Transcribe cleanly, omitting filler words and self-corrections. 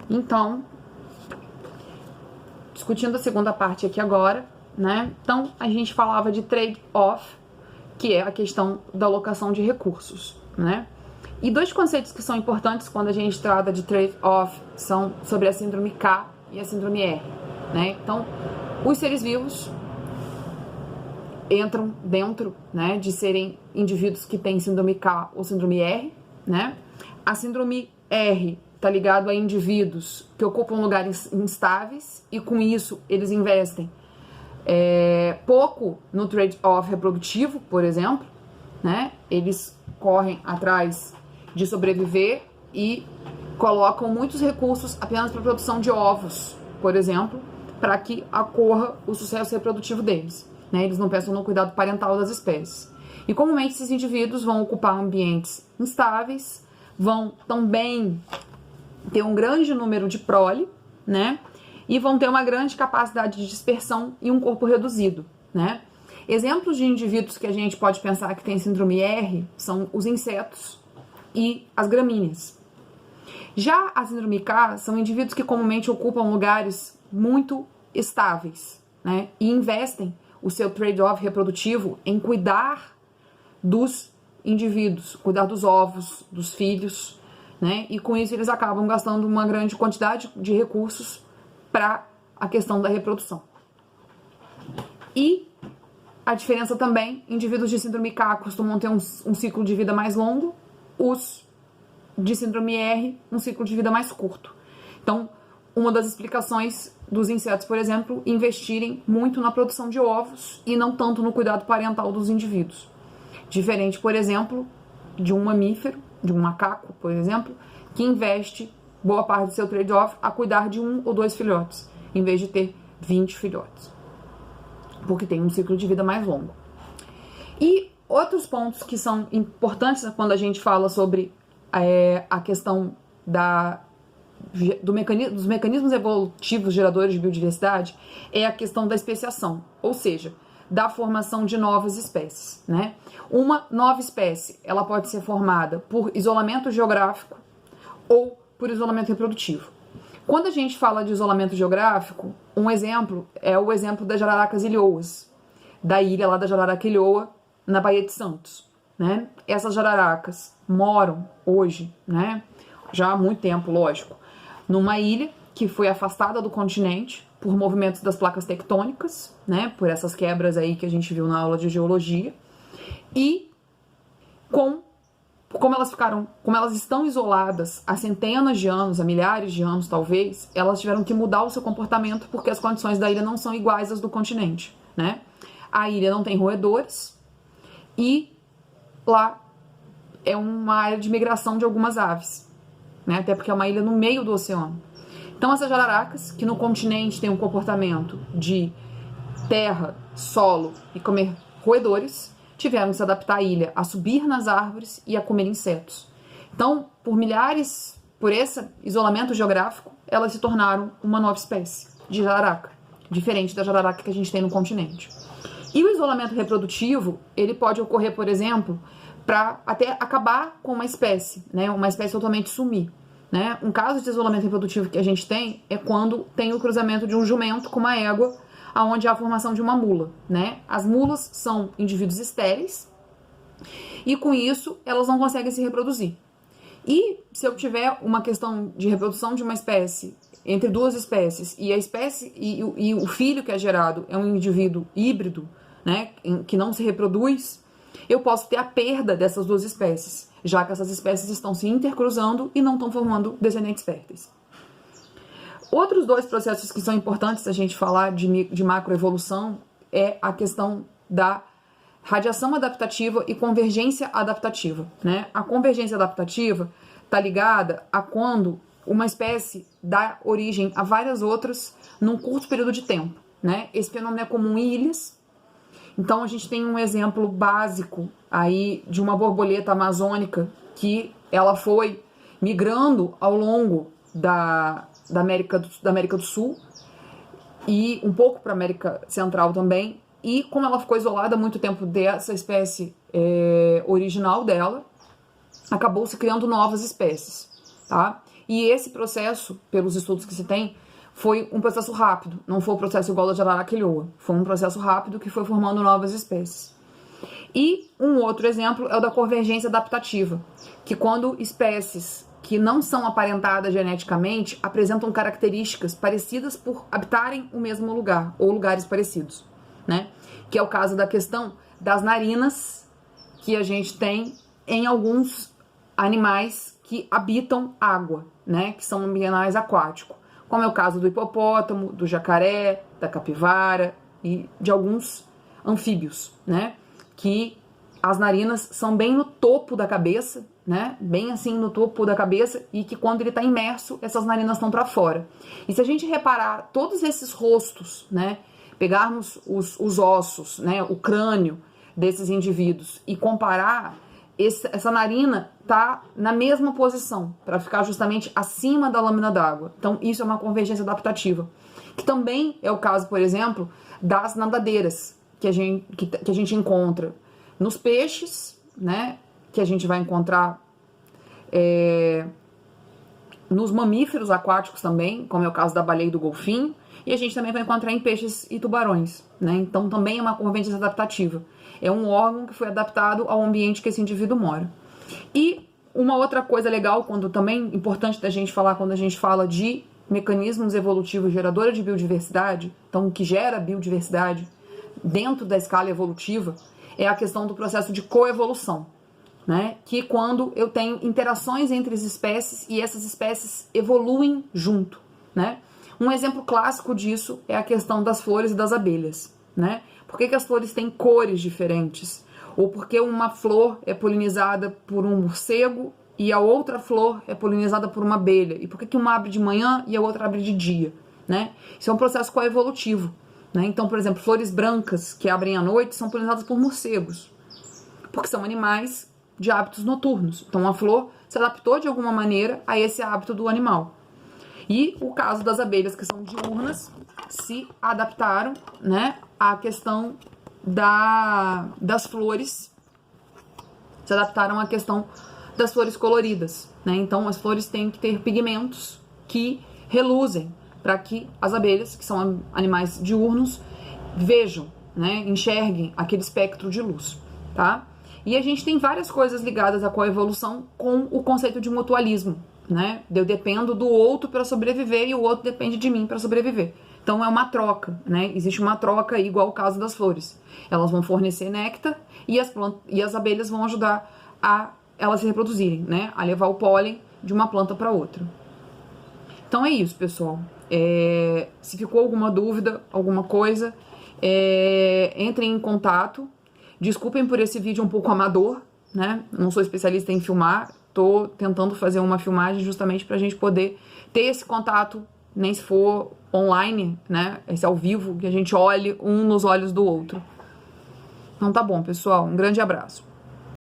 Então, discutindo a segunda parte aqui agora, né? Então, a gente falava de trade-off, que é a questão da alocação de recursos, né? E dois conceitos que são importantes quando a gente trata de trade-off são sobre a síndrome K e a síndrome R, né? Então, os seres vivos entram dentro, né, de serem indivíduos que têm síndrome K ou síndrome R, né? A síndrome R está ligado a indivíduos que ocupam lugares instáveis e com isso eles investem pouco no trade-off reprodutivo, por exemplo, né? Eles correm atrás de sobreviver e colocam muitos recursos apenas para a produção de ovos, por exemplo, para que ocorra o sucesso reprodutivo deles, né? Eles não pensam no cuidado parental das espécies. E comumente esses indivíduos vão ocupar ambientes instáveis, vão também ter um grande número de prole, né? E vão ter uma grande capacidade de dispersão e um corpo reduzido, né? Exemplos de indivíduos que a gente pode pensar que tem síndrome R são os insetos e as gramíneas. Já a síndrome K são indivíduos que comumente ocupam lugares muito estáveis, né? E investem o seu trade-off reprodutivo em cuidar dos indivíduos, cuidar dos ovos, dos filhos, né? E com isso eles acabam gastando uma grande quantidade de recursos para a questão da reprodução. E a diferença também, indivíduos de síndrome K costumam ter um ciclo de vida mais longo, os de síndrome R, um ciclo de vida mais curto. Então, uma das explicações dos insetos, por exemplo, investirem muito na produção de ovos e não tanto no cuidado parental dos indivíduos. Diferente, por exemplo, de um mamífero, de um macaco, por exemplo, que investe boa parte do seu trade-off a cuidar de 1 ou 2 filhotes, em vez de ter 20 filhotes, porque tem um ciclo de vida mais longo. E outros pontos que são importantes quando a gente fala sobre a questão dos mecanismos evolutivos geradores de biodiversidade é a questão da especiação, ou seja, da formação de novas espécies, né? Uma nova espécie, ela pode ser formada por isolamento geográfico ou por isolamento reprodutivo. Quando a gente fala de isolamento geográfico, um exemplo é o exemplo das jararacas ilhoas, da ilha lá da Jararaca Ilhoa, na Baía de Santos, né? Essas jararacas moram hoje, né, já há muito tempo, lógico, numa ilha que foi afastada do continente por movimentos das placas tectônicas, né, por essas quebras aí que a gente viu na aula de geologia, e como elas estão isoladas há centenas de anos, há milhares de anos talvez, elas tiveram que mudar o seu comportamento porque as condições da ilha não são iguais às do continente, né? A ilha não tem roedores e lá é uma área de migração de algumas aves, né? Até porque é uma ilha no meio do oceano. Então essas jararacas, que no continente têm um comportamento de terra, solo e comer roedores, tiveram que se adaptar à ilha a subir nas árvores e a comer insetos. Então, por esse isolamento geográfico, elas se tornaram uma nova espécie de jararaca, diferente da jararaca que a gente tem no continente. E o isolamento reprodutivo, ele pode ocorrer, por exemplo, para até acabar com uma espécie, né? Uma espécie totalmente sumir, né? Um caso de isolamento reprodutivo que a gente tem é quando tem o cruzamento de um jumento com uma égua, aonde há a formação de uma mula, né? As mulas são indivíduos estéreis e com isso elas não conseguem se reproduzir. E se eu tiver uma questão de reprodução de uma espécie entre duas espécies e a espécie e o filho que é gerado é um indivíduo híbrido, né, que não se reproduz, eu posso ter a perda dessas duas espécies, já que essas espécies estão se intercruzando e não estão formando descendentes férteis. Outros dois processos que são importantes a gente falar de macroevolução é a questão da radiação adaptativa e convergência adaptativa, né? A convergência adaptativa está ligada a quando uma espécie dá origem a várias outras num curto período de tempo, né? Esse fenômeno é comum em ilhas. Então a gente tem um exemplo básico aí de uma borboleta amazônica que ela foi migrando ao longo da América do Sul e um pouco para a América Central também, e como ela ficou isolada há muito tempo dessa espécie original dela, acabou se criando novas espécies, tá? E esse processo, pelos estudos que se tem, foi um processo rápido, não foi um processo igual ao da jararaca ilhoa, foi um processo rápido que foi formando novas espécies. E um outro exemplo é o da convergência adaptativa, que quando espécies que não são aparentadas geneticamente apresentam características parecidas por habitarem o mesmo lugar ou lugares parecidos, né? Que é o caso da questão das narinas que a gente tem em alguns animais que habitam água, né? Que são animais aquáticos, como é o caso do hipopótamo, do jacaré, da capivara e de alguns anfíbios, né? Que as narinas são bem no topo da cabeça, né? Bem assim no topo da cabeça, e que quando ele está imerso, essas narinas estão para fora. E se a gente reparar todos esses rostos, né? Pegarmos os ossos, né? O crânio desses indivíduos e comparar, essa narina tá na mesma posição, para ficar justamente acima da lâmina d'água. Então, isso é uma convergência adaptativa. Que também é o caso, por exemplo, das nadadeiras, que a gente encontra nos peixes, né? Que a gente vai encontrar nos mamíferos aquáticos também, como é o caso da baleia e do golfinho, e a gente também vai encontrar em peixes e tubarões, né? Então, também é uma convergência adaptativa. É um órgão que foi adaptado ao ambiente que esse indivíduo mora. E uma outra coisa legal, também importante da gente falar quando a gente fala de mecanismos evolutivos geradores de biodiversidade, então o que gera biodiversidade dentro da escala evolutiva, é a questão do processo de coevolução, né? Que quando eu tenho interações entre as espécies e essas espécies evoluem junto, né? Um exemplo clássico disso é a questão das flores e das abelhas, né? Por que as flores têm cores diferentes? Ou porque uma flor é polinizada por um morcego e a outra flor é polinizada por uma abelha? E por que uma abre de manhã e a outra abre de dia, né? Isso é um processo coevolutivo, né? Então, por exemplo, flores brancas que abrem à noite são polinizadas por morcegos, porque são animais de hábitos noturnos. Então, a flor se adaptou de alguma maneira a esse hábito do animal. E o caso das abelhas, que são diurnas, se adaptaram, né, à questão das flores, se adaptaram à questão das flores coloridas, né? Então, as flores têm que ter pigmentos que reluzem para que as abelhas, que são animais diurnos, vejam, né, enxerguem aquele espectro de luz, tá? E a gente tem várias coisas ligadas à coevolução com o conceito de mutualismo, né? Eu dependo do outro para sobreviver e o outro depende de mim para sobreviver. Então é uma troca, né? Existe uma troca aí, igual o caso das flores. Elas vão fornecer néctar e as abelhas vão ajudar a elas se reproduzirem, né? A levar o pólen de uma planta para outra. Então é isso, pessoal. Se ficou alguma dúvida, alguma coisa, entrem em contato. Desculpem por esse vídeo um pouco amador, né? Não sou especialista em filmar. Tô tentando fazer uma filmagem justamente pra gente poder ter esse contato, nem se for online, né? Esse ao vivo, que a gente olhe um nos olhos do outro. Então tá bom, pessoal. Um grande abraço.